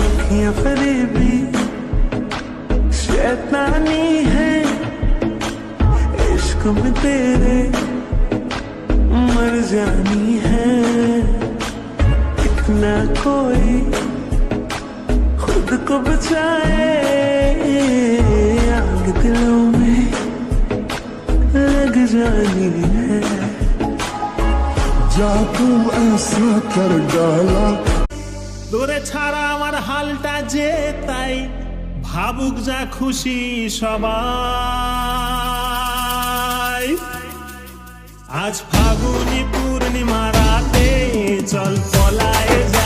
अखियां फरेबी शैतानी है, इश्क में तेरे मर जानी है। इतना कोई खुद को बचाए, आग दिलों में लग जानी है। जादू ऐसा कर डाला তোরে ছাড়া আমার হালটা যে তাই, ভাবুক যা খুশি সবাই। আজ ফাগুনি পূর্ণিমা রাতে চল পলায়ে যা।